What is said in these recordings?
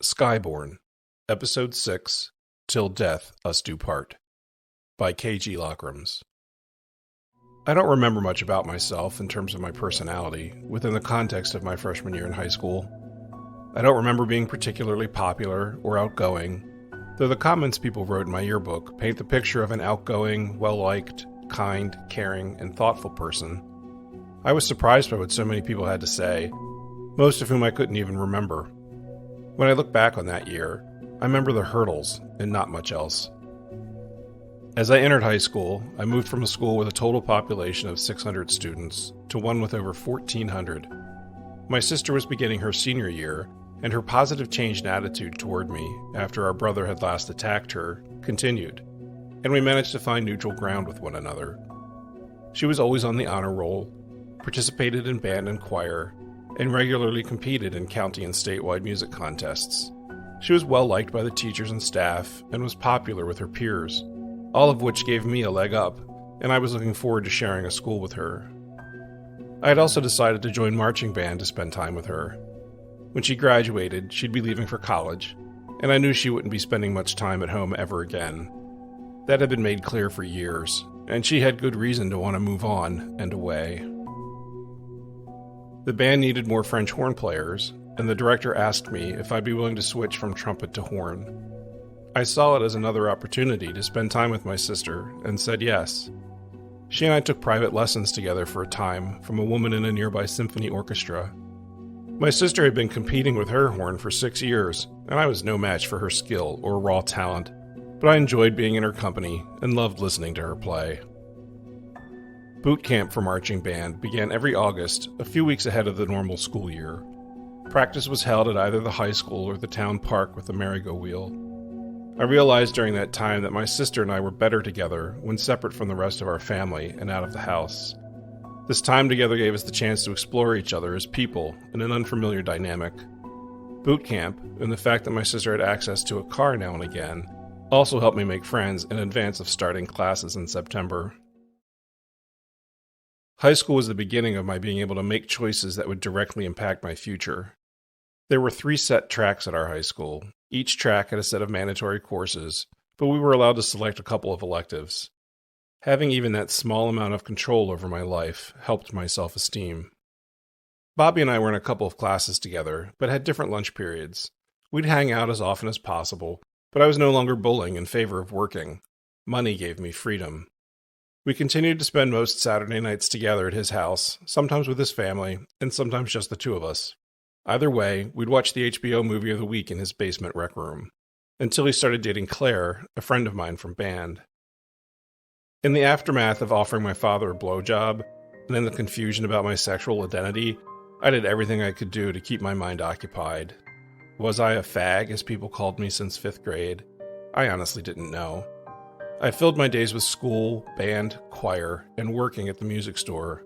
Skyborn, Episode 6, Till Death Us Do Part, by K.G. Lockrams. I don't remember much about myself in terms of my personality within the context of my freshman year in high school. I don't remember being particularly popular or outgoing, though the comments people wrote in my yearbook paint the picture of an outgoing, well-liked, kind, caring, and thoughtful person. I was surprised by what so many people had to say, most of whom I couldn't even remember. When I look back on that year, I remember the hurdles and not much else. As I entered high school, I moved from a school with a total population of 600 students to one with over 1,400. My sister was beginning her senior year, and her positive change in attitude toward me after our brother had last attacked her continued, and we managed to find neutral ground with one another. She was always on the honor roll, participated in band and choir, and regularly competed in county and statewide music contests. She was well liked by the teachers and staff and was popular with her peers, all of which gave me a leg up, and I was looking forward to sharing a school with her. I had also decided to join marching band to spend time with her. When she graduated, she'd be leaving for college, and I knew she wouldn't be spending much time at home ever again. That had been made clear for years, and she had good reason to want to move on and away. The band needed more French horn players, and the director asked me if I'd be willing to switch from trumpet to horn. I saw it as another opportunity to spend time with my sister, and said yes. She and I took private lessons together for a time from a woman in a nearby symphony orchestra. My sister had been competing with her horn for 6 years, and I was no match for her skill or raw talent, but I enjoyed being in her company and loved listening to her play. Boot camp for marching band began every August, a few weeks ahead of the normal school year. Practice was held at either the high school or the town park with the merry-go-wheel. I realized during that time that my sister and I were better together when separate from the rest of our family and out of the house. This time together gave us the chance to explore each other as people in an unfamiliar dynamic. Boot camp, and the fact that my sister had access to a car now and again, also helped me make friends in advance of starting classes in September. High school was the beginning of my being able to make choices that would directly impact my future. There were 3 set tracks at our high school. Each track had a set of mandatory courses, but we were allowed to select a couple of electives. Having even that small amount of control over my life helped my self-esteem. Bobby and I were in a couple of classes together, but had different lunch periods. We'd hang out as often as possible, but I was no longer bullying in favor of working. Money gave me freedom. We continued to spend most Saturday nights together at his house, sometimes with his family, and sometimes just the two of us. Either way, we'd watch the HBO movie of the week in his basement rec room, until he started dating Claire, a friend of mine from band. In the aftermath of offering my father a blowjob, and in the confusion about my sexual identity, I did everything I could do to keep my mind occupied. Was I a fag, as people called me since 5th grade? I honestly didn't know. I filled my days with school, band, choir, and working at the music store,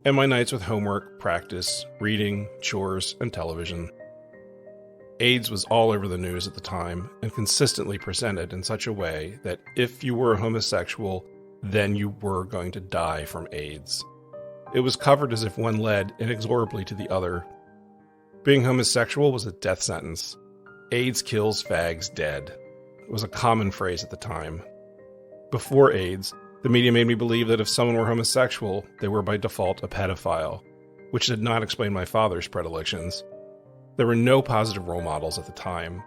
and my nights with homework, practice, reading, chores, and television. AIDS was all over the news at the time, and consistently presented in such a way that if you were a homosexual, then you were going to die from AIDS. It was covered as if one led inexorably to the other. Being homosexual was a death sentence. AIDS kills fags dead. It was a common phrase at the time. Before AIDS, the media made me believe that if someone were homosexual, they were by default a pedophile, which did not explain my father's predilections. There were no positive role models at the time.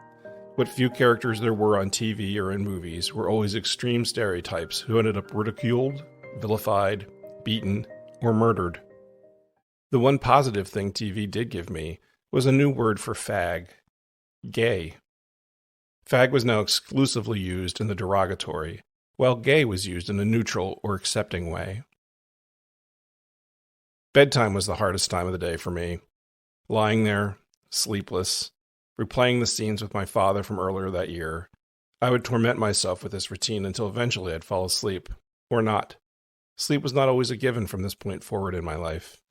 What few characters there were on TV or in movies were always extreme stereotypes who ended up ridiculed, vilified, beaten, or murdered. The one positive thing TV did give me was a new word for fag: gay. Fag was now exclusively used in the derogatory, while gay was used in a neutral or accepting way. Bedtime was the hardest time of the day for me. Lying there, sleepless, replaying the scenes with my father from earlier that year, I would torment myself with this routine until eventually I'd fall asleep. Or not. Sleep was not always a given from this point forward in my life.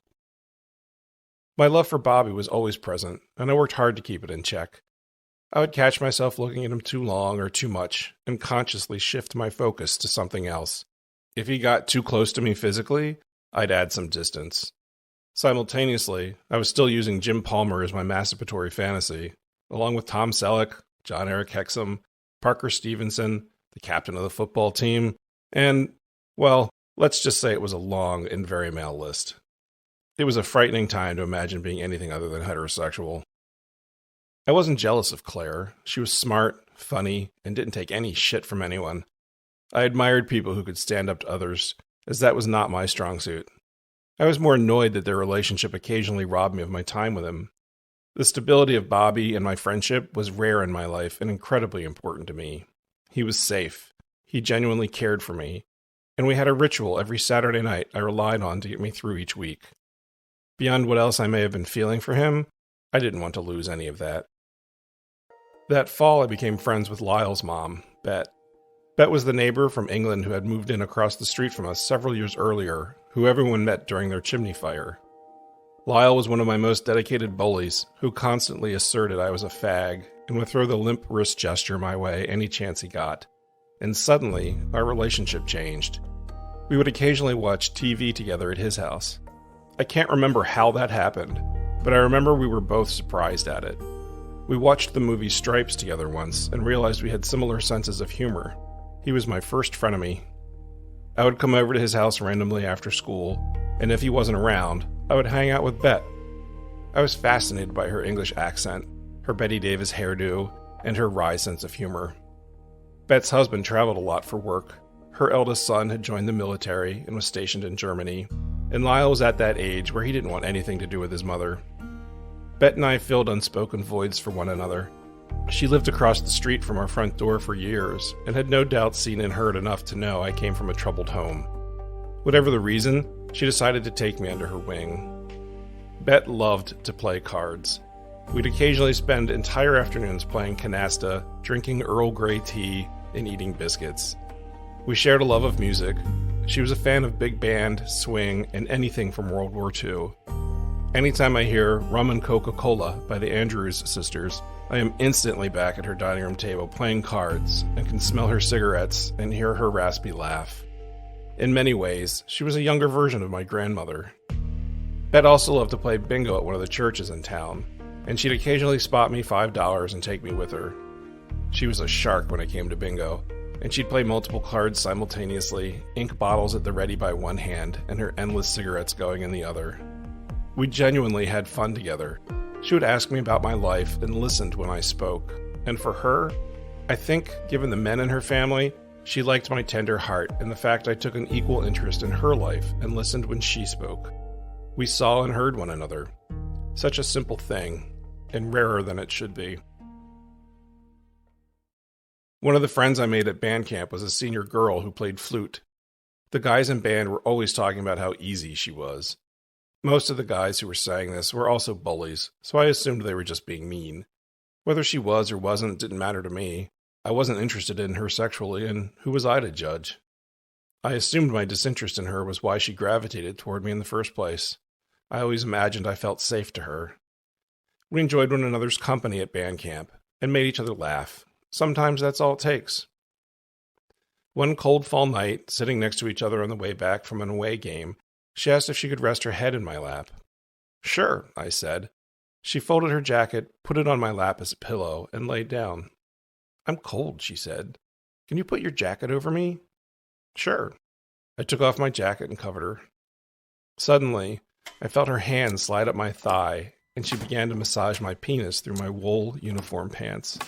My love for Bobby was always present, and I worked hard to keep it in check. I would catch myself looking at him too long or too much, and consciously shift my focus to something else. If he got too close to me physically, I'd add some distance. Simultaneously, I was still using Jim Palmer as my masturbatory fantasy, along with Tom Selleck, John Eric Hexum, Parker Stevenson, the captain of the football team, and, well, let's just say it was a long and very male list. It was a frightening time to imagine being anything other than heterosexual. I wasn't jealous of Claire. She was smart, funny, and didn't take any shit from anyone. I admired people who could stand up to others, as that was not my strong suit. I was more annoyed that their relationship occasionally robbed me of my time with him. The stability of Bobby and my friendship was rare in my life and incredibly important to me. He was safe. He genuinely cared for me. And we had a ritual every Saturday night I relied on to get me through each week. Beyond what else I may have been feeling for him, I didn't want to lose any of that. That fall, I became friends with Lyle's mom, Bet. Bet was the neighbor from England who had moved in across the street from us several years earlier, who everyone met during their chimney fire. Lyle was one of my most dedicated bullies, who constantly asserted I was a fag and would throw the limp wrist gesture my way any chance he got. And suddenly, our relationship changed. We would occasionally watch TV together at his house. I can't remember how that happened, but I remember we were both surprised at it. We watched the movie Stripes together once and realized we had similar senses of humor. He was my first frenemy. I would come over to his house randomly after school, and if he wasn't around, I would hang out with Bet. I was fascinated by her English accent, her Betty Davis hairdo, and her wry sense of humor. Bet's husband traveled a lot for work. Her eldest son had joined the military and was stationed in Germany, and Lyle was at that age where he didn't want anything to do with his mother. Bet and I filled unspoken voids for one another. She lived across the street from our front door for years, and had no doubt seen and heard enough to know I came from a troubled home. Whatever the reason, she decided to take me under her wing. Bet loved to play cards. We'd occasionally spend entire afternoons playing canasta, drinking Earl Grey tea, and eating biscuits. We shared a love of music. She was a fan of big band, swing, and anything from World War II. Anytime I hear Rum and Coca-Cola by the Andrews Sisters, I am instantly back at her dining room table playing cards and can smell her cigarettes and hear her raspy laugh. In many ways, she was a younger version of my grandmother. Bet also loved to play bingo at one of the churches in town, and she'd occasionally spot me $5 and take me with her. She was a shark when it came to bingo, and she'd play multiple cards simultaneously, ink bottles at the ready by one hand, and her endless cigarettes going in the other. We genuinely had fun together. She would ask me about my life and listened when I spoke. And for her, I think, given the men in her family, she liked my tender heart and the fact I took an equal interest in her life and listened when she spoke. We saw and heard one another. Such a simple thing, and rarer than it should be. One of the friends I made at band camp was a senior girl who played flute. The guys in band were always talking about how easy she was. Most of the guys who were saying this were also bullies, so I assumed they were just being mean. Whether she was or wasn't didn't matter to me. I wasn't interested in her sexually, and who was I to judge? I assumed my disinterest in her was why she gravitated toward me in the first place. I always imagined I felt safe to her. We enjoyed one another's company at band camp, and made each other laugh. Sometimes that's all it takes. One cold fall night, sitting next to each other on the way back from an away game, she asked if she could rest her head in my lap. Sure, I said. She folded her jacket, put it on my lap as a pillow, and laid down. I'm cold, she said. Can you put your jacket over me? Sure. I took off my jacket and covered her. Suddenly, I felt her hand slide up my thigh, and she began to massage my penis through my wool uniform pants.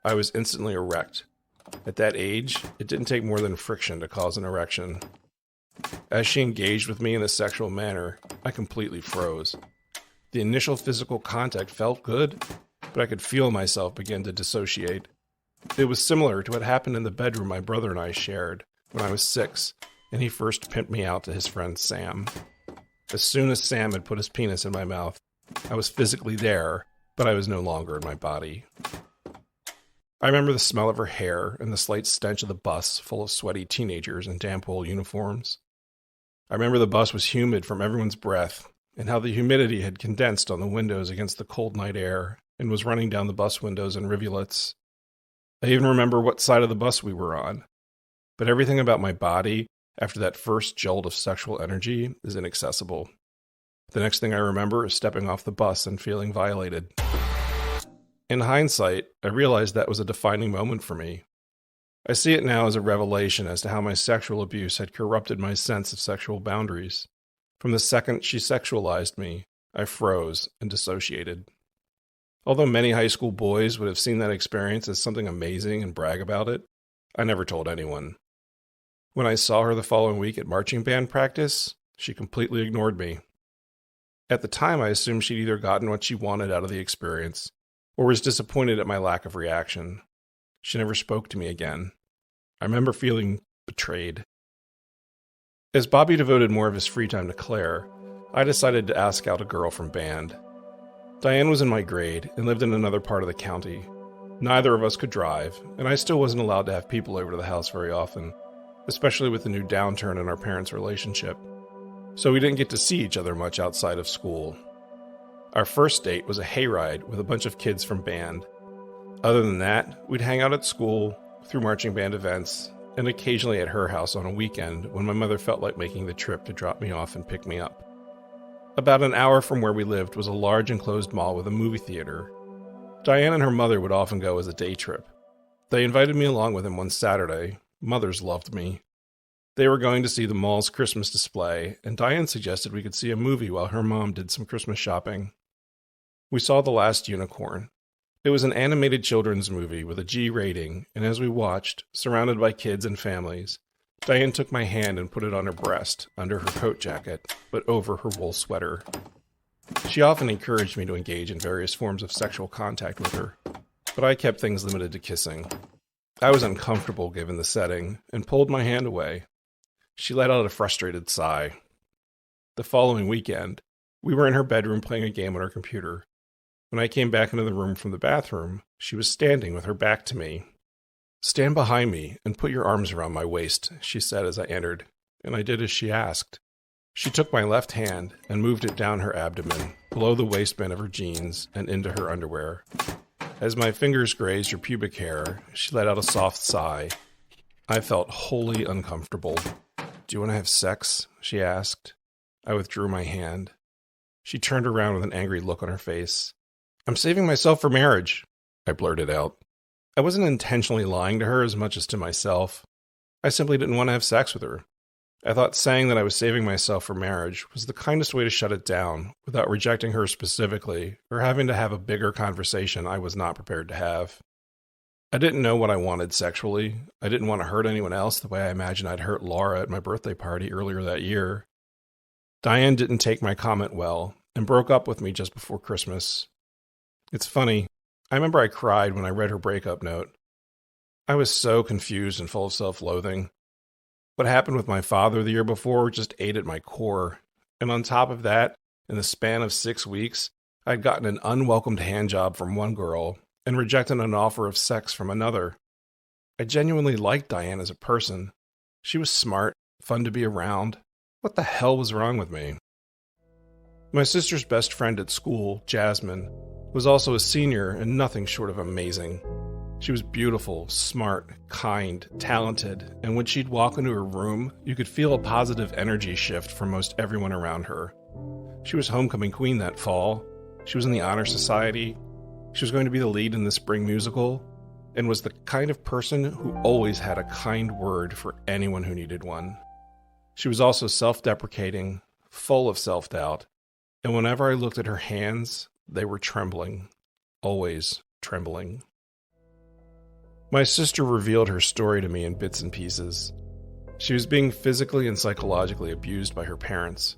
I was instantly erect. At that age, it didn't take more than friction to cause an erection. As she engaged with me in a sexual manner, I completely froze. The initial physical contact felt good, but I could feel myself begin to dissociate. It was similar to what happened in the bedroom my brother and I shared when I was 6, and he first pimped me out to his friend Sam. As soon as Sam had put his penis in my mouth, I was physically there, but I was no longer in my body. I remember the smell of her hair and the slight stench of the bus full of sweaty teenagers in damp wool uniforms. I remember the bus was humid from everyone's breath, and how the humidity had condensed on the windows against the cold night air, and was running down the bus windows in rivulets. I even remember what side of the bus we were on. But everything about my body, after that first jolt of sexual energy, is inaccessible. The next thing I remember is stepping off the bus and feeling violated. In hindsight, I realized that was a defining moment for me. I see it now as a revelation as to how my sexual abuse had corrupted my sense of sexual boundaries. From the second she sexualized me, I froze and dissociated. Although many high school boys would have seen that experience as something amazing and brag about it, I never told anyone. When I saw her the following week at marching band practice, she completely ignored me. At the time, I assumed she'd either gotten what she wanted out of the experience, or was disappointed at my lack of reaction. She never spoke to me again. I remember feeling betrayed. As Bobby devoted more of his free time to Claire, I decided to ask out a girl from band. Diane was in my grade and lived in another part of the county. Neither of us could drive, and I still wasn't allowed to have people over to the house very often, especially with the new downturn in our parents' relationship. So we didn't get to see each other much outside of school. Our first date was a hayride with a bunch of kids from band. Other than that, we'd hang out at school, through marching band events, and occasionally at her house on a weekend when my mother felt like making the trip to drop me off and pick me up. About an hour from where we lived was a large enclosed mall with a movie theater. Diane and her mother would often go as a day trip. They invited me along with them one Saturday. Mothers loved me. They were going to see the mall's Christmas display, and Diane suggested we could see a movie while her mom did some Christmas shopping. We saw The Last Unicorn. It was an animated children's movie with a G rating, and as we watched, surrounded by kids and families, Diane took my hand and put it on her breast, under her coat jacket, but over her wool sweater. She often encouraged me to engage in various forms of sexual contact with her, but I kept things limited to kissing. I was uncomfortable given the setting, and pulled my hand away. She let out a frustrated sigh. The following weekend, we were in her bedroom playing a game on her computer. When I came back into the room from the bathroom, she was standing with her back to me. "Stand behind me and put your arms around my waist," she said as I entered, and I did as she asked. She took my left hand and moved it down her abdomen, below the waistband of her jeans, and into her underwear. As my fingers grazed her pubic hair, she let out a soft sigh. I felt wholly uncomfortable. "Do you want to have sex?" she asked. I withdrew my hand. She turned around with an angry look on her face. "I'm saving myself for marriage," I blurted out. I wasn't intentionally lying to her as much as to myself. I simply didn't want to have sex with her. I thought saying that I was saving myself for marriage was the kindest way to shut it down without rejecting her specifically or having to have a bigger conversation I was not prepared to have. I didn't know what I wanted sexually. I didn't want to hurt anyone else the way I imagined I'd hurt Laura at my birthday party earlier that year. Diane didn't take my comment well and broke up with me just before Christmas. It's funny. I remember I cried when I read her breakup note. I was so confused and full of self-loathing. What happened with my father the year before just ate at my core. And on top of that, in the span of 6 weeks, I'd gotten an unwelcomed handjob from one girl and rejected an offer of sex from another. I genuinely liked Diane as a person. She was smart, fun to be around. What the hell was wrong with me? My sister's best friend at school, Jasmine, was also a senior and nothing short of amazing. She was beautiful, smart, kind, talented, and when she'd walk into her room, you could feel a positive energy shift from most everyone around her. She was homecoming queen that fall. She was in the honor society. She was going to be the lead in the spring musical, and was the kind of person who always had a kind word for anyone who needed one. She was also self-deprecating, full of self-doubt, and whenever I looked at her hands, they were trembling, always trembling. My sister revealed her story to me in bits and pieces. She was being physically and psychologically abused by her parents.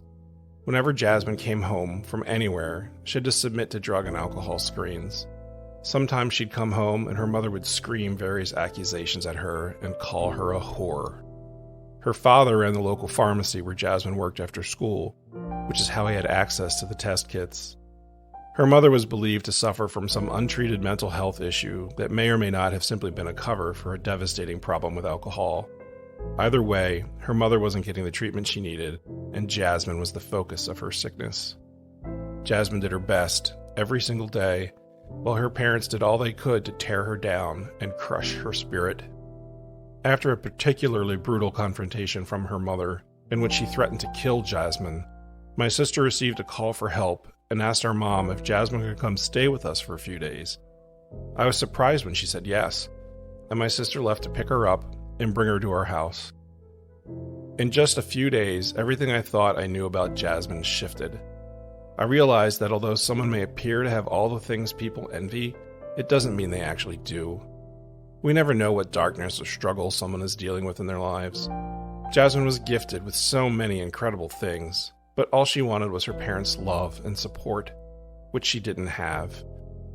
Whenever Jasmine came home from anywhere, she had to submit to drug and alcohol screens. Sometimes she'd come home and her mother would scream various accusations at her and call her a whore. Her father ran the local pharmacy where Jasmine worked after school, which is how he had access to the test kits. Her mother was believed to suffer from some untreated mental health issue that may or may not have simply been a cover for a devastating problem with alcohol. Either way, her mother wasn't getting the treatment she needed, and Jasmine was the focus of her sickness. Jasmine did her best, every single day, while her parents did all they could to tear her down and crush her spirit. After a particularly brutal confrontation from her mother, in which she threatened to kill Jasmine, my sister received a call for help and asked our mom if Jasmine could come stay with us for a few days. I was surprised when she said yes, and my sister left to pick her up and bring her to our house. In just a few days, everything I thought I knew about Jasmine shifted. I realized that although someone may appear to have all the things people envy, it doesn't mean they actually do. We never know what darkness or struggle someone is dealing with in their lives. Jasmine was gifted with so many incredible things, but all she wanted was her parents' love and support, which she didn't have,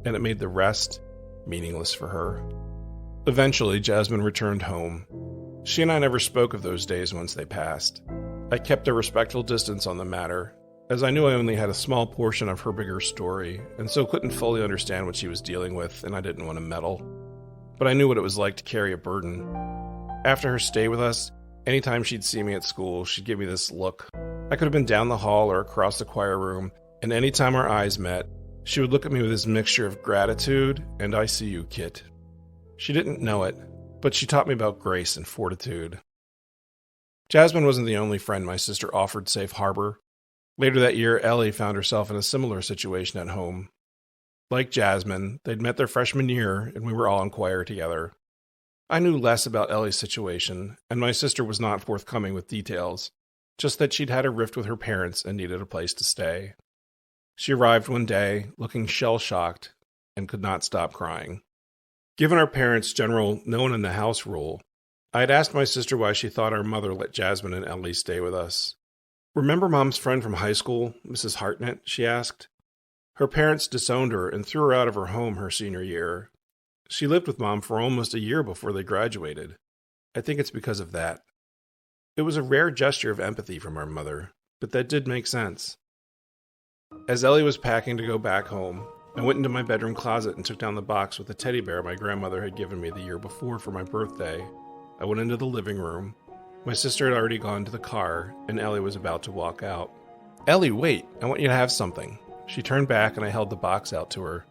and it made the rest meaningless for her. Eventually, Jasmine returned home. She and I never spoke of those days once they passed. I kept a respectful distance on the matter, as I knew I only had a small portion of her bigger story, and so couldn't fully understand what she was dealing with, and I didn't want to meddle. But I knew what it was like to carry a burden. After her stay with us, anytime she'd see me at school, she'd give me this look. I could have been down the hall or across the choir room, and anytime our eyes met, she would look at me with this mixture of gratitude and "I see you, Kit." She didn't know it, but she taught me about grace and fortitude. Jasmine wasn't the only friend my sister offered safe harbor. Later that year, Ellie found herself in a similar situation at home. Like Jasmine, they'd met their freshman year, and we were all in choir together. I knew less about Ellie's situation, and my sister was not forthcoming with details, just that she'd had a rift with her parents and needed a place to stay. She arrived one day, looking shell-shocked, and could not stop crying. Given our parents' general no-one-in-the-house rule, I had asked my sister why she thought our mother let Jasmine and Ellie stay with us. "Remember Mom's friend from high school, Mrs. Hartnett?" she asked. Her parents disowned her and threw her out of her home her senior year. She lived with Mom for almost a year before they graduated. I think it's because of that. It was a rare gesture of empathy from our mother, but that did make sense. As Ellie was packing to go back home, I went into my bedroom closet and took down the box with the teddy bear my grandmother had given me the year before for my birthday. I went into the living room. My sister had already gone to the car, and Ellie was about to walk out. "Ellie, wait, I want you to have something." She turned back and I held the box out to her.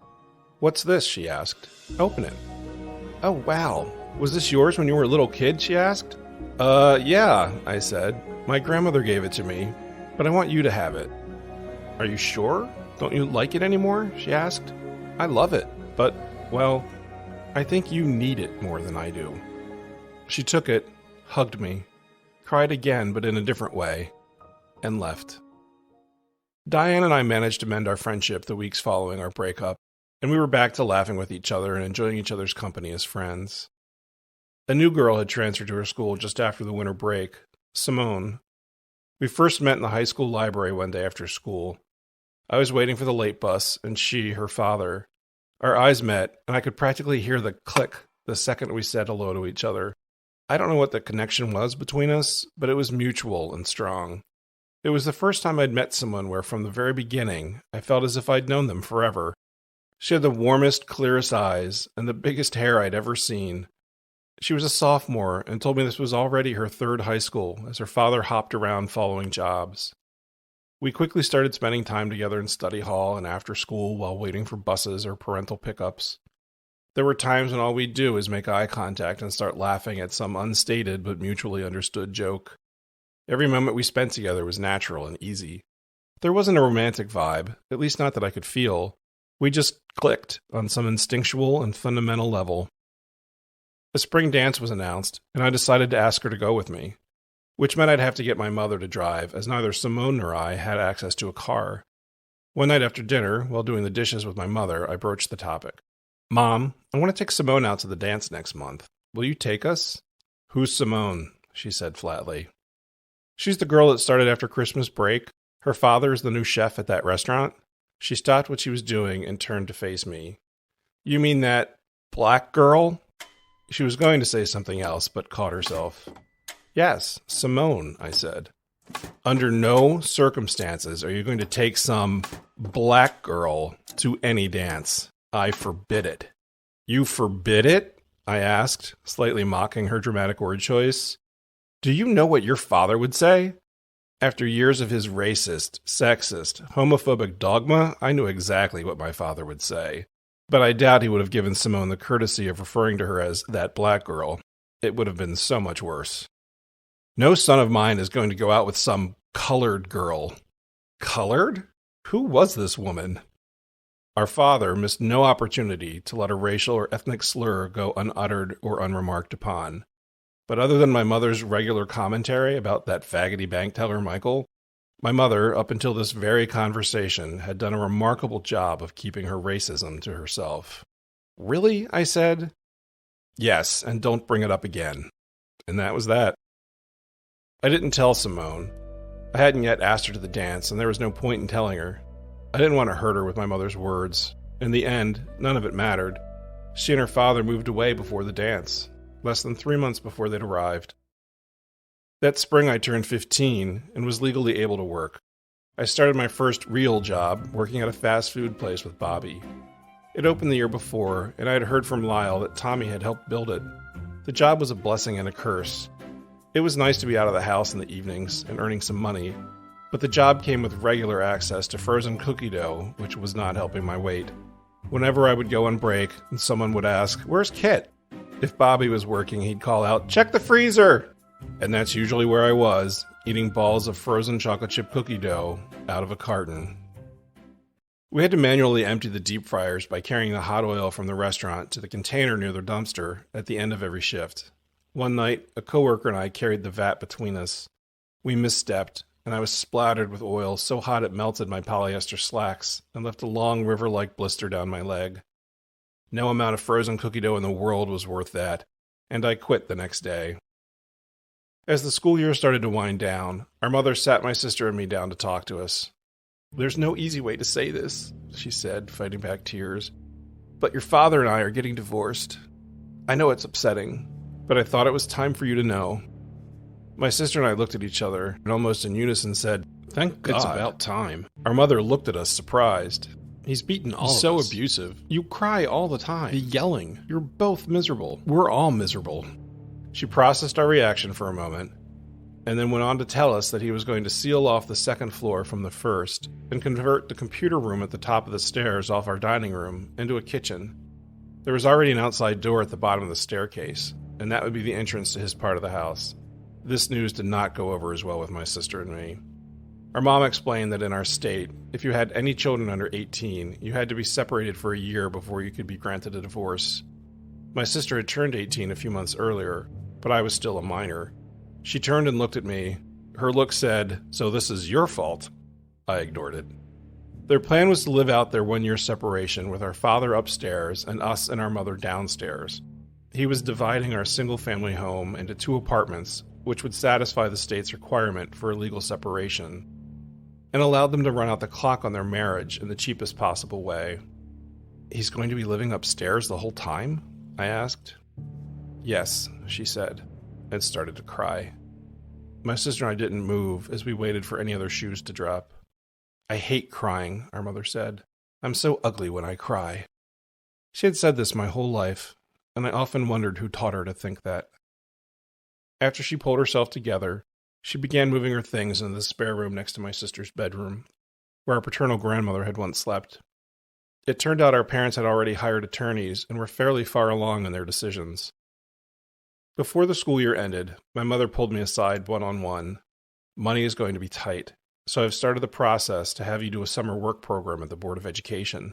"What's this?" she asked. "Open it." "Oh, wow. Was this yours when you were a little kid?" she asked. Yeah, I said. "My grandmother gave it to me, but I want you to have it." "Are you sure? Don't you like it anymore?" she asked. "I love it, but, well, I think you need it more than I do." She took it, hugged me, cried again but in a different way, and left. Diane and I managed to mend our friendship the weeks following our breakup, and we were back to laughing with each other and enjoying each other's company as friends. A new girl had transferred to her school just after the winter break, Simone. We first met in the high school library one day after school. I was waiting for the late bus, and she, her father. Our eyes met, and I could practically hear the click the second we said hello to each other. I don't know what the connection was between us, but it was mutual and strong. It was the first time I'd met someone where, from the very beginning, I felt as if I'd known them forever. She had the warmest, clearest eyes, and the biggest hair I'd ever seen. She was a sophomore and told me this was already her third high school, as her father hopped around following jobs. We quickly started spending time together in study hall and after school while waiting for buses or parental pickups. There were times when all we'd do is make eye contact and start laughing at some unstated but mutually understood joke. Every moment we spent together was natural and easy. There wasn't a romantic vibe, at least not that I could feel. We just clicked on some instinctual and fundamental level. A spring dance was announced, and I decided to ask her to go with me, which meant I'd have to get my mother to drive, as neither Simone nor I had access to a car. One night after dinner, while doing the dishes with my mother, I broached the topic. "Mom, I want to take Simone out to the dance next month. Will you take us?" "Who's Simone?" she said flatly. "She's the girl that started after Christmas break. Her father is the new chef at that restaurant." She stopped what she was doing and turned to face me. "You mean that black girl?" She was going to say something else, but caught herself. "Yes, Simone," I said. "Under no circumstances are you going to take some black girl to any dance. I forbid it." "You forbid it?" I asked, slightly mocking her dramatic word choice. "Do you know what your father would say?" After years of his racist, sexist, homophobic dogma, I knew exactly what my father would say. But I doubt he would have given Simone the courtesy of referring to her as that black girl. It would have been so much worse. "No son of mine is going to go out with some colored girl." Colored? Who was this woman? Our father missed no opportunity to let a racial or ethnic slur go unuttered or unremarked upon. But other than my mother's regular commentary about that faggoty bank teller Michael, my mother, up until this very conversation, had done a remarkable job of keeping her racism to herself. "Really?" I said. "Yes, and don't bring it up again." And that was that. I didn't tell Simone. I hadn't yet asked her to the dance, and there was no point in telling her. I didn't want to hurt her with my mother's words. In the end, none of it mattered. She and her father moved away before the dance, less than 3 months before they'd arrived. That spring I turned 15 and was legally able to work. I started my first real job, working at a fast food place with Bobby. It opened the year before, and I had heard from Lyle that Tommy had helped build it. The job was a blessing and a curse. It was nice to be out of the house in the evenings and earning some money, but the job came with regular access to frozen cookie dough, which was not helping my weight. Whenever I would go on break, and someone would ask, "Where's Kit?" If Bobby was working, he'd call out, "Check the freezer!" And that's usually where I was, eating balls of frozen chocolate chip cookie dough out of a carton. We had to manually empty the deep fryers by carrying the hot oil from the restaurant to the container near the dumpster at the end of every shift. One night, a coworker and I carried the vat between us. We misstepped, and I was splattered with oil so hot it melted my polyester slacks and left a long river-like blister down my leg. No amount of frozen cookie dough in the world was worth that, and I quit the next day. As the school year started to wind down, our mother sat my sister and me down to talk to us. "There's no easy way to say this," she said, fighting back tears. "But your father and I are getting divorced. I know it's upsetting, but I thought it was time for you to know." My sister and I looked at each other and almost in unison said, "Thank God. It's about time." Our mother looked at us surprised. "He's beaten all of us. He's so abusive. You cry all the time. The yelling. You're both miserable. We're all miserable." She processed our reaction for a moment, and then went on to tell us that he was going to seal off the second floor from the first and convert the computer room at the top of the stairs off our dining room into a kitchen. There was already an outside door at the bottom of the staircase, and that would be the entrance to his part of the house. This news did not go over as well with my sister and me. Our mom explained that in our state, if you had any children under 18, you had to be separated for a year before you could be granted a divorce. My sister had turned 18 a few months earlier, but I was still a minor. She turned and looked at me. Her look said, "So this is your fault." I ignored it. Their plan was to live out their 1-year separation with our father upstairs and us and our mother downstairs. He was dividing our single-family home into 2 apartments, which would satisfy the state's requirement for a legal separation, and allowed them to run out the clock on their marriage in the cheapest possible way. "He's going to be living upstairs the whole time?" I asked. "Yes," she said, and started to cry. My sister and I didn't move as we waited for any other shoes to drop. "I hate crying," our mother said. "I'm so ugly when I cry." She had said this my whole life, and I often wondered who taught her to think that. After she pulled herself together, she began moving her things into the spare room next to my sister's bedroom, where our paternal grandmother had once slept. It turned out our parents had already hired attorneys and were fairly far along in their decisions. Before the school year ended, my mother pulled me aside one-on-one. "Money is going to be tight, so I've started the process to have you do a summer work program at the Board of Education."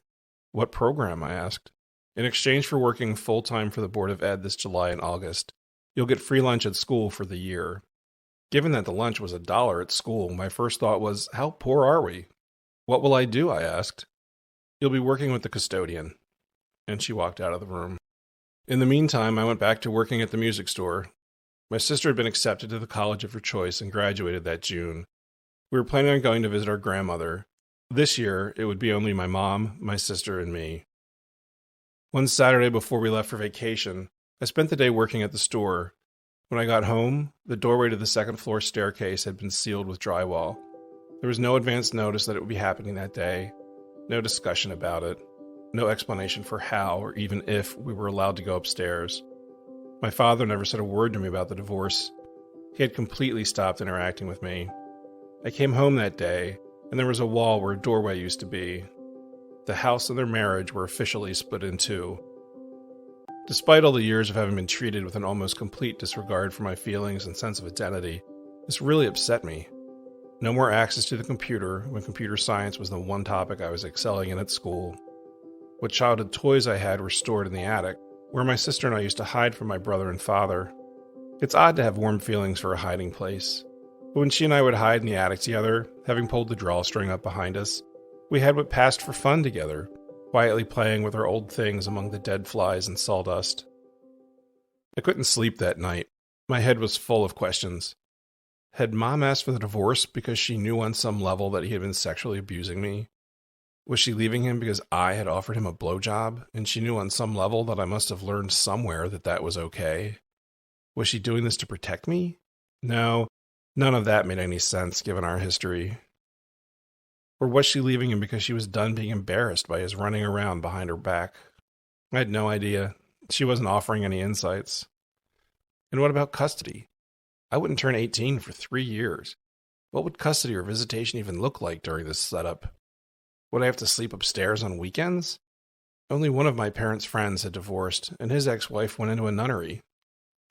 "What program?" I asked. "In exchange for working full-time for the Board of Ed this July and August, you'll get free lunch at school for the year." Given that the lunch was $1 at school, my first thought was, how poor are we? "What will I do?" I asked. "You'll be working with the custodian." And she walked out of the room. In the meantime, I went back to working at the music store. My sister had been accepted to the college of her choice and graduated that June. We were planning on going to visit our grandmother. This year, it would be only my mom, my sister, and me. One Saturday before we left for vacation, I spent the day working at the store. When I got home, the doorway to the second-floor staircase had been sealed with drywall. There was no advance notice that it would be happening that day, no discussion about it. No explanation for how or even if we were allowed to go upstairs. My father never said a word to me about the divorce. He had completely stopped interacting with me. I came home that day, and there was a wall where a doorway used to be. The house and their marriage were officially split in 2. Despite all the years of having been treated with an almost complete disregard for my feelings and sense of identity, this really upset me. No more access to the computer when computer science was the one topic I was excelling in at school. What childhood toys I had were stored in the attic, where my sister and I used to hide from my brother and father. It's odd to have warm feelings for a hiding place. But when she and I would hide in the attic together, having pulled the drawstring up behind us, we had what passed for fun together, quietly playing with our old things among the dead flies and sawdust. I couldn't sleep that night. My head was full of questions. Had Mom asked for the divorce because she knew on some level that he had been sexually abusing me? Was she leaving him because I had offered him a blowjob, and she knew on some level that I must have learned somewhere that that was okay? Was she doing this to protect me? No, none of that made any sense given our history. Or was she leaving him because she was done being embarrassed by his running around behind her back? I had no idea. She wasn't offering any insights. And what about custody? I wouldn't turn 18 for 3 years. What would custody or visitation even look like during this setup? Would I have to sleep upstairs on weekends? Only one of my parents' friends had divorced, and his ex-wife went into a nunnery.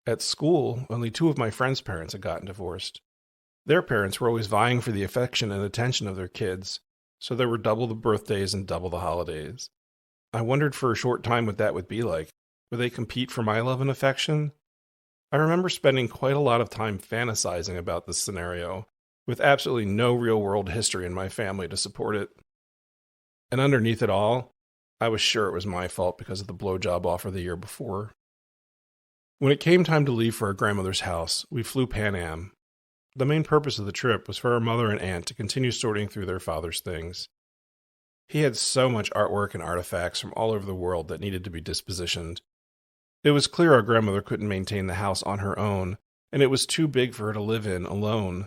At school, only 2 of my friends' parents had gotten divorced. Their parents were always vying for the affection and attention of their kids, so there were double the birthdays and double the holidays. I wondered for a short time what that would be like. Would they compete for my love and affection? I remember spending quite a lot of time fantasizing about this scenario, with absolutely no real-world history in my family to support it. And underneath it all, I was sure it was my fault because of the blowjob offer the year before. When it came time to leave for our grandmother's house, we flew Pan Am. The main purpose of the trip was for our mother and aunt to continue sorting through their father's things. He had so much artwork and artifacts from all over the world that needed to be dispositioned. It was clear our grandmother couldn't maintain the house on her own, and it was too big for her to live in alone.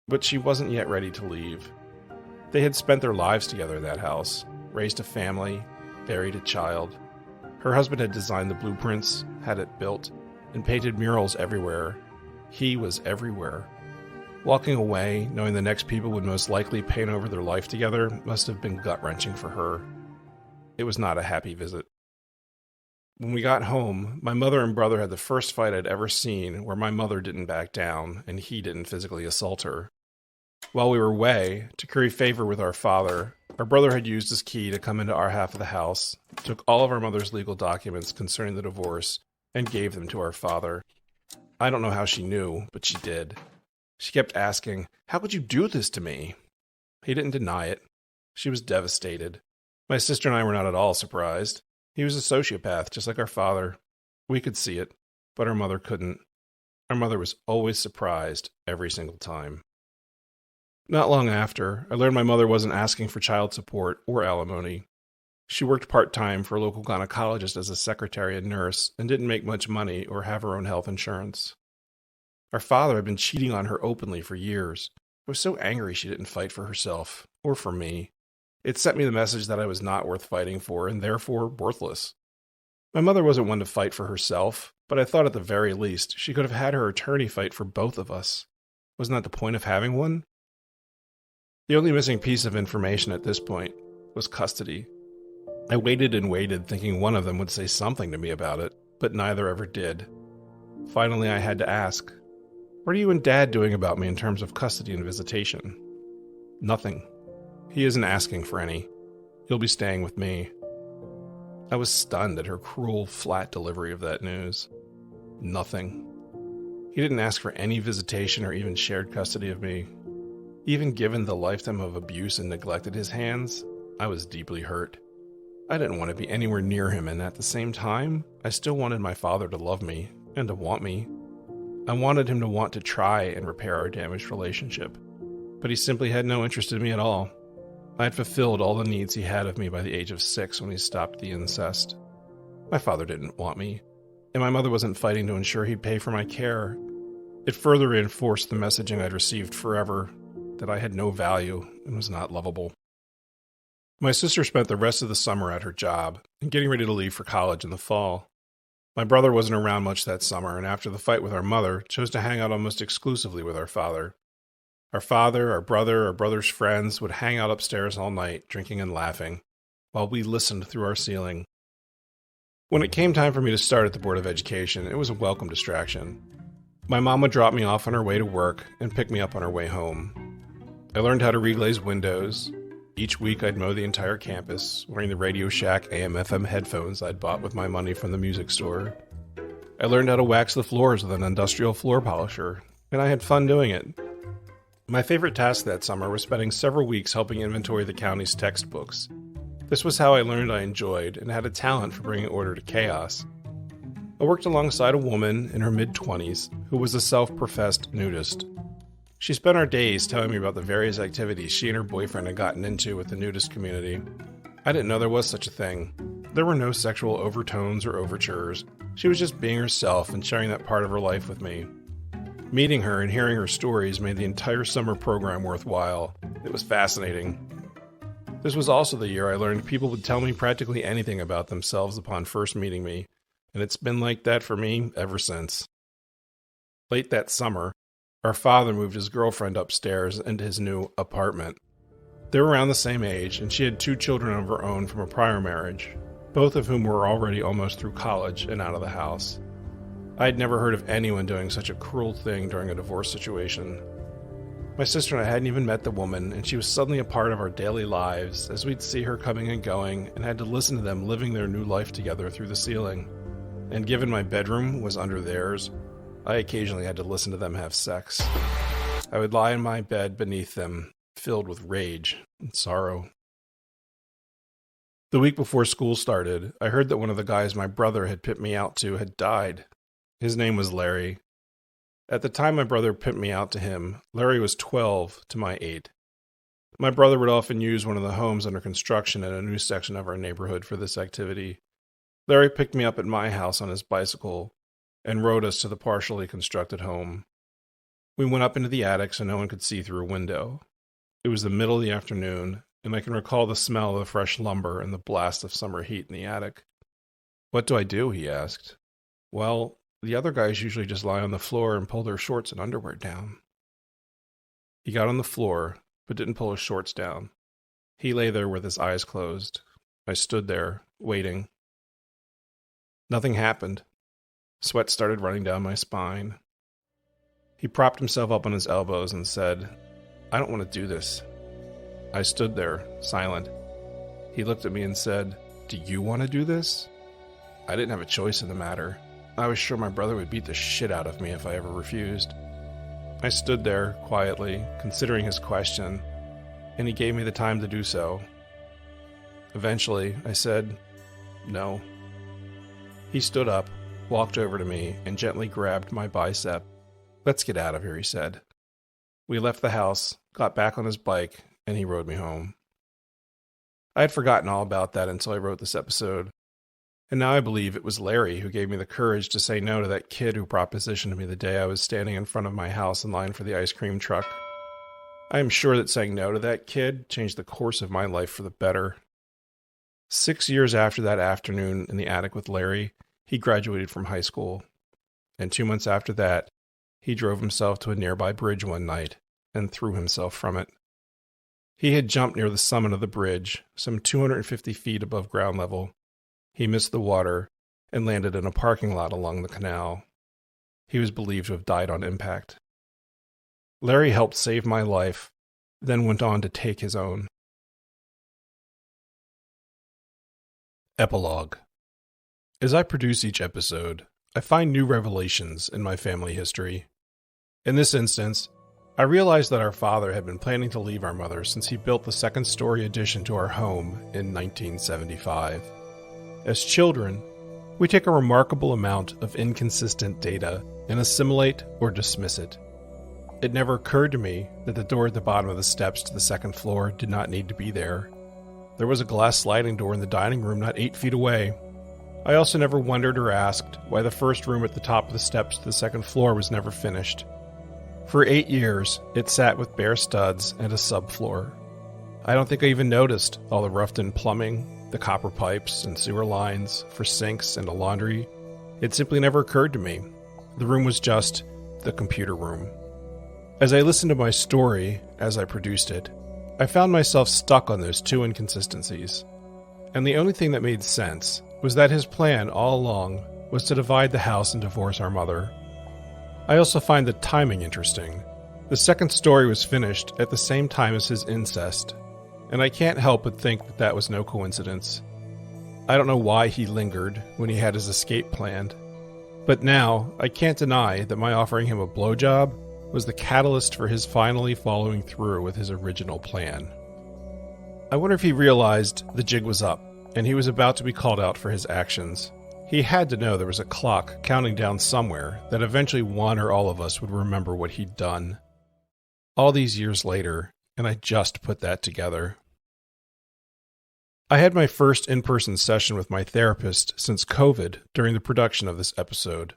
But she wasn't yet ready to leave. They had spent their lives together in that house, raised a family, buried a child. Her husband had designed the blueprints, had it built, and painted murals everywhere. He was everywhere. Walking away, knowing the next people would most likely paint over their life together, must have been gut-wrenching for her. It was not a happy visit. When we got home, my mother and brother had the first fight I'd ever seen where my mother didn't back down and he didn't physically assault her. While we were away, to curry favor with our father, our brother had used his key to come into our half of the house, took all of our mother's legal documents concerning the divorce, and gave them to our father. I don't know how she knew, but she did. She kept asking, "How could you do this to me?" He didn't deny it. She was devastated. My sister and I were not at all surprised. He was a sociopath, just like our father. We could see it, but our mother couldn't. Our mother was always surprised every single time. Not long after, I learned my mother wasn't asking for child support or alimony. She worked part-time for a local gynecologist as a secretary and nurse and didn't make much money or have her own health insurance. Our father had been cheating on her openly for years. I was so angry she didn't fight for herself, or for me. It sent me the message that I was not worth fighting for and therefore worthless. My mother wasn't one to fight for herself, but I thought at the very least she could have had her attorney fight for both of us. Wasn't that the point of having one? The only missing piece of information at this point was custody. I waited and waited, thinking one of them would say something to me about it, but neither ever did. Finally, I had to ask, "What are you and Dad doing about me in terms of custody and visitation?" "Nothing. He isn't asking for any. He'll be staying with me." I was stunned at her cruel, flat delivery of that news. Nothing. He didn't ask for any visitation or even shared custody of me. Even given the lifetime of abuse and neglect at his hands, I was deeply hurt. I didn't want to be anywhere near him, and at the same time, I still wanted my father to love me and to want me. I wanted him to want to try and repair our damaged relationship, but he simply had no interest in me at all. I had fulfilled all the needs he had of me by the age of 6 when he stopped the incest. My father didn't want me, and my mother wasn't fighting to ensure he'd pay for my care. It further reinforced the messaging I'd received forever, that I had no value and was not lovable. My sister spent the rest of the summer at her job and getting ready to leave for college in the fall. My brother wasn't around much that summer, and after the fight with our mother, chose to hang out almost exclusively with our father. Our father, our brother's friends would hang out upstairs all night, drinking and laughing, while we listened through our ceiling. When it came time for me to start at the Board of Education, it was a welcome distraction. My mom would drop me off on her way to work and pick me up on her way home. I learned how to reglaze windows, Each week I'd mow the entire campus, wearing the Radio Shack AM/FM headphones I'd bought with my money from the music store. I learned how to wax the floors with an industrial floor polisher, and I had fun doing it. My favorite task that summer was spending several weeks helping inventory the county's textbooks. This was how I learned I enjoyed and had a talent for bringing order to chaos. I worked alongside a woman in her mid-20s who was a self-professed nudist. She spent our days telling me about the various activities she and her boyfriend had gotten into with the nudist community. I didn't know there was such a thing. There were no sexual overtones or overtures. She was just being herself and sharing that part of her life with me. Meeting her and hearing her stories made the entire summer program worthwhile. It was fascinating. This was also the year I learned people would tell me practically anything about themselves upon first meeting me, and it's been like that for me ever since. Late that summer, our father moved his girlfriend upstairs into his new apartment. They were around the same age, and she had 2 children of her own from a prior marriage, both of whom were already almost through college and out of the house. I had never heard of anyone doing such a cruel thing during a divorce situation. My sister and I hadn't even met the woman, and she was suddenly a part of our daily lives as we'd see her coming and going and had to listen to them living their new life together through the ceiling. And given my bedroom was under theirs, I occasionally had to listen to them have sex. I would lie in my bed beneath them, filled with rage and sorrow. The week before school started, I heard that one of the guys my brother had pimped me out to had died. His name was Larry. At the time my brother pimped me out to him, Larry was 12 to my 8. My brother would often use one of the homes under construction in a new section of our neighborhood for this activity. Larry picked me up at my house on his bicycle and rode us to the partially constructed home. We went up into the attic so no one could see through a window. It was the middle of the afternoon, and I can recall the smell of the fresh lumber and the blast of summer heat in the attic. "What do I do?" he asked. "Well, the other guys usually just lie on the floor and pull their shorts and underwear down." He got on the floor, but didn't pull his shorts down. He lay there with his eyes closed. I stood there, waiting. Nothing happened. Sweat started running down my spine. He propped himself up on his elbows and said, "I don't want to do this." I stood there, silent. He looked at me and said, "Do you want to do this?" I didn't have a choice in the matter. I was sure my brother would beat the shit out of me if I ever refused. I stood there, quietly, considering his question, and he gave me the time to do so. Eventually, I said, "No." He stood up, walked over to me, and gently grabbed my bicep. "Let's get out of here," he said. We left the house, got back on his bike, and he rode me home. I had forgotten all about that until I wrote this episode. And now I believe it was Larry who gave me the courage to say no to that kid who propositioned me the day I was standing in front of my house in line for the ice cream truck. I am sure that saying no to that kid changed the course of my life for the better. 6 years after that afternoon in the attic with Larry, he graduated from high school. And 2 months after that, he drove himself to a nearby bridge one night and threw himself from it. He had jumped near the summit of the bridge, some 250 feet above ground level. He missed the water and landed in a parking lot along the canal. He was believed to have died on impact. Larry helped save my life, then went on to take his own. Epilogue. As I produce each episode, I find new revelations in my family history. In this instance, I realized that our father had been planning to leave our mother since he built the second-story addition to our home in 1975. As children, we take a remarkable amount of inconsistent data and assimilate or dismiss it. It never occurred to me that the door at the bottom of the steps to the second floor did not need to be there. There was a glass sliding door in the dining room not 8 feet away. I also never wondered or asked why the first room at the top of the steps to the second floor was never finished. For 8 years, it sat with bare studs and a subfloor. I don't think I even noticed all the roughed-in plumbing, the copper pipes and sewer lines for sinks and a laundry. It simply never occurred to me. The room was just the computer room. As I listened to my story as I produced it, I found myself stuck on those 2 inconsistencies. And the only thing that made sense was that his plan all along was to divide the house and divorce our mother. I also find the timing interesting. The second story was finished at the same time as his incest. and I can't help but think that that was no coincidence. I don't know why he lingered when he had his escape planned, but now I can't deny that my offering him a blowjob was the catalyst for his finally following through with his original plan. I wonder if he realized the jig was up, and he was about to be called out for his actions. He had to know there was a clock counting down somewhere that eventually one or all of us would remember what he'd done. All these years later, and I just put that together. I had my first in-person session with my therapist since COVID during the production of this episode.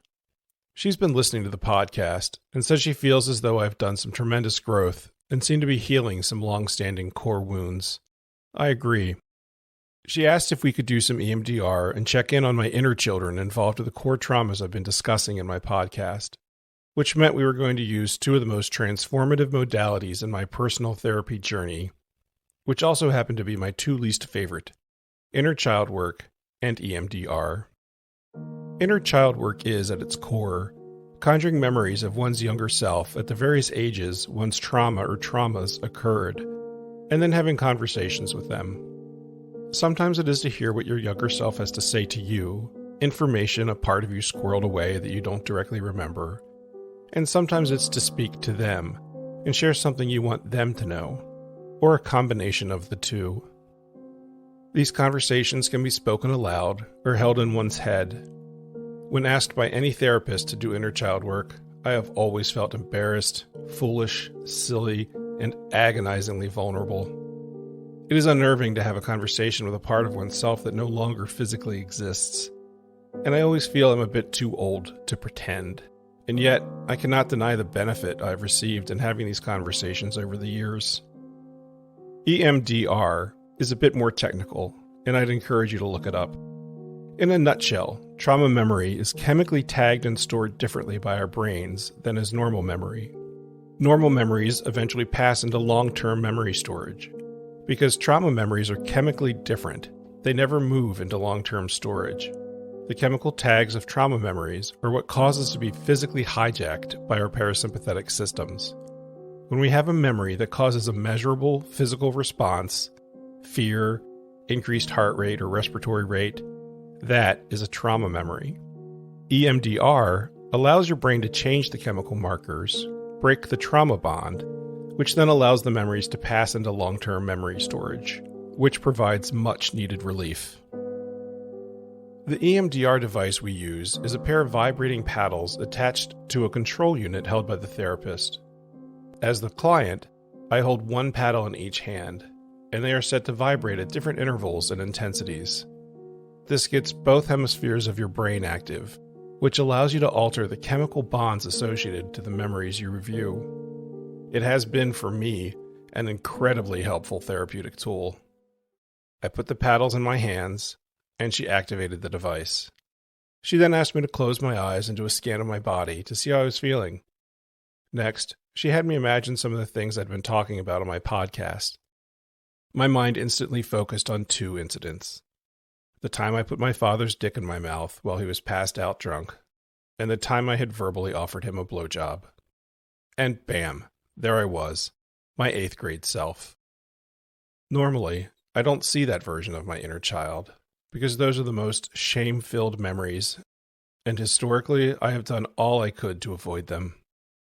She's been listening to the podcast and says she feels as though I've done some tremendous growth and seem to be healing some long-standing core wounds. I agree. She asked if we could do some EMDR and check in on my inner children involved with the core traumas I've been discussing in my podcast, which meant we were going to use two of the most transformative modalities in my personal therapy journey, which also happen to be my two least favorite, inner child work and EMDR. Inner child work is, at its core, conjuring memories of one's younger self at the various ages one's trauma or traumas occurred, and then having conversations with them. Sometimes it is to hear what your younger self has to say to you, information a part of you squirreled away that you don't directly remember, and sometimes it's to speak to them and share something you want them to know, or a combination of the two. These conversations can be spoken aloud or held in one's head. When asked by any therapist to do inner child work, I have always felt embarrassed, foolish, silly, and agonizingly vulnerable. It is unnerving to have a conversation with a part of oneself that no longer physically exists, and I always feel I'm a bit too old to pretend. And yet, I cannot deny the benefit I've received in having these conversations over the years. EMDR is a bit more technical, and I'd encourage you to look it up. In a nutshell, trauma memory is chemically tagged and stored differently by our brains than is normal memory. Normal memories eventually pass into long-term memory storage. Because trauma memories are chemically different, they never move into long-term storage. The chemical tags of trauma memories are what cause us to be physically hijacked by our parasympathetic systems. When we have a memory that causes a measurable physical response, fear, increased heart rate or respiratory rate, that is a trauma memory. EMDR allows your brain to change the chemical markers, break the trauma bond, which then allows the memories to pass into long-term memory storage, which provides much-needed relief. The EMDR device we use is a pair of vibrating paddles attached to a control unit held by the therapist. As the client, I hold one paddle in each hand, and they are set to vibrate at different intervals and intensities. This gets both hemispheres of your brain active, which allows you to alter the chemical bonds associated to the memories you review. It has been, for me, an incredibly helpful therapeutic tool. I put the paddles in my hands, and she activated the device. She then asked me to close my eyes and do a scan of my body to see how I was feeling. Next, she had me imagine some of the things I'd been talking about on my podcast. My mind instantly focused on two incidents. The time I put my father's dick in my mouth while he was passed out drunk, and the time I had verbally offered him a blowjob. And bam, there I was, my 8th grade self. Normally, I don't see that version of my inner child, because those are the most shame-filled memories, and historically I have done all I could to avoid them.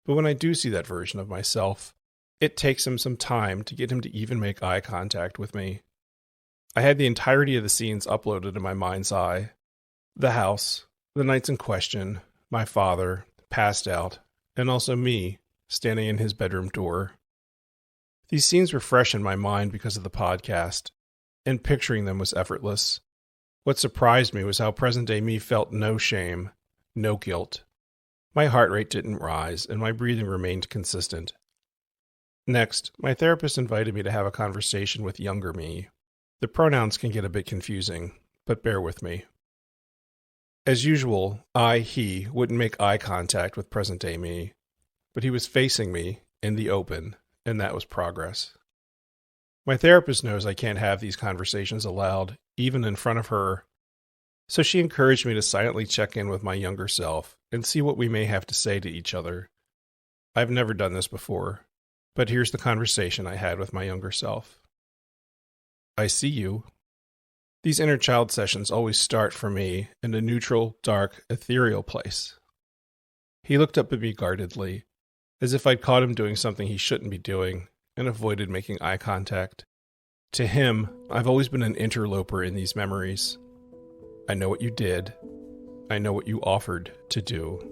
But when I do see that version of myself, it takes him some time to get him to even make eye contact with me. I had the entirety of the scenes uploaded in my mind's eye. The house, the nights in question, my father, passed out, and also me, standing in his bedroom door. These scenes were fresh in my mind because of the podcast, and picturing them was effortless. What surprised me was how present-day me felt no shame, no guilt. My heart rate didn't rise, and my breathing remained consistent. Next, my therapist invited me to have a conversation with younger me. The pronouns can get a bit confusing, but bear with me. As usual, he wouldn't make eye contact with present-day me, but he was facing me in the open, and that was progress. My therapist knows I can't have these conversations aloud, even in front of her, so she encouraged me to silently check in with my younger self and see what we may have to say to each other. I've never done this before, but here's the conversation I had with my younger self. I see you. These inner child sessions always start for me in a neutral, dark, ethereal place. He looked up at me guardedly, as if I'd caught him doing something he shouldn't be doing, and avoided making eye contact. To him, I've always been an interloper in these memories. I know what you did. I know what you offered to do.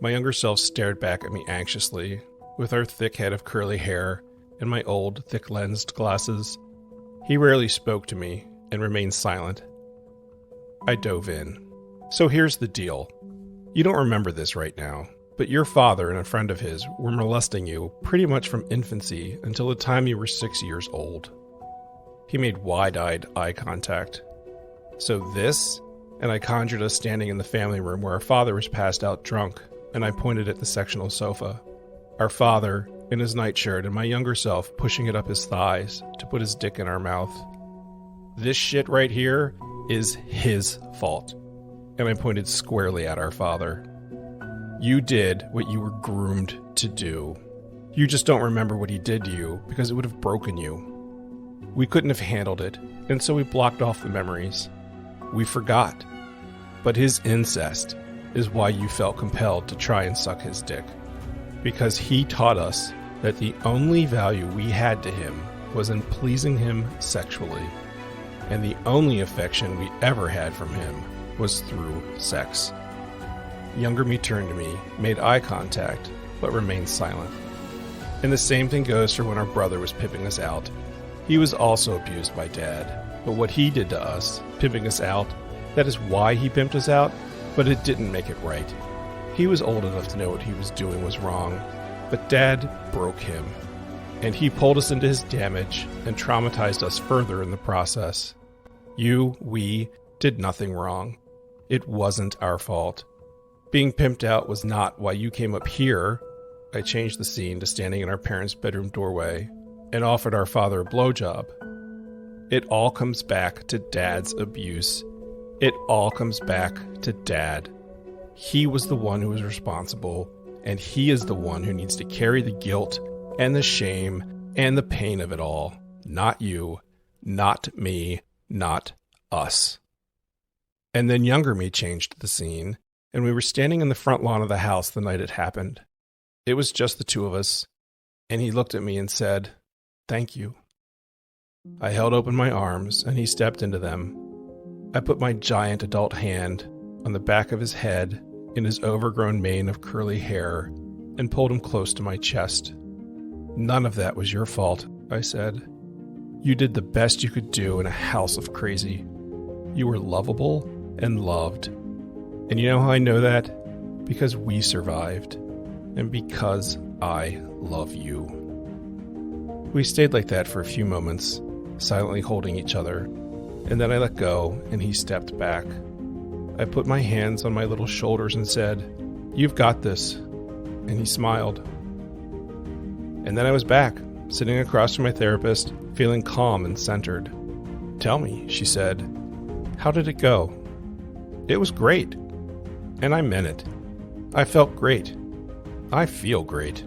My younger self stared back at me anxiously, with our thick head of curly hair and my old, thick-lensed glasses. He rarely spoke to me and remained silent. I dove in. So here's the deal. You don't remember this right now, but your father and a friend of his were molesting you pretty much from infancy until the time you were 6 years old. He made wide-eyed eye contact. So this, and I conjured us standing in the family room where our father was passed out drunk, and I pointed at the sectional sofa. Our father, in his nightshirt, and my younger self pushing it up his thighs to put his dick in our mouth. This shit right here is his fault. And I pointed squarely at our father. You did what you were groomed to do. You just don't remember what he did to you because it would have broken you. We couldn't have handled it, and so we blocked off the memories. We forgot. But his incest is why you felt compelled to try and suck his dick. Because he taught us that the only value we had to him was in pleasing him sexually. And the only affection we ever had from him was through sex. Younger me turned to me, made eye contact, but remained silent. And the same thing goes for when our brother was pimping us out. He was also abused by Dad, but what he did to us, pimping us out, that is why he pimped us out, but it didn't make it right. He was old enough to know what he was doing was wrong, but Dad broke him, and he pulled us into his damage and traumatized us further in the process. We did nothing wrong. It wasn't our fault. Being pimped out was not why you came up here. I changed the scene to standing in our parents' bedroom doorway and offered our father a blowjob. It all comes back to Dad's abuse. It all comes back to Dad. He was the one who was responsible, and he is the one who needs to carry the guilt and the shame and the pain of it all. Not you, not me, not us. And then younger me changed the scene, and we were standing in the front lawn of the house the night it happened. It was just the two of us, and he looked at me and said, "Thank you." I held open my arms, and he stepped into them. I put my giant adult hand on the back of his head in his overgrown mane of curly hair and pulled him close to my chest. "None of that was your fault," I said. "You did the best you could do in a house of crazy. You were lovable and loved. And you know how I know that? Because we survived. And because I love you." We stayed like that for a few moments, silently holding each other, and then I let go and he stepped back. I put my hands on my little shoulders and said, "You've got this." And he smiled. And then I was back, sitting across from my therapist, feeling calm and centered. "Tell me," she said, "how did it go?" "It was great." And I meant it. I felt great. I feel great.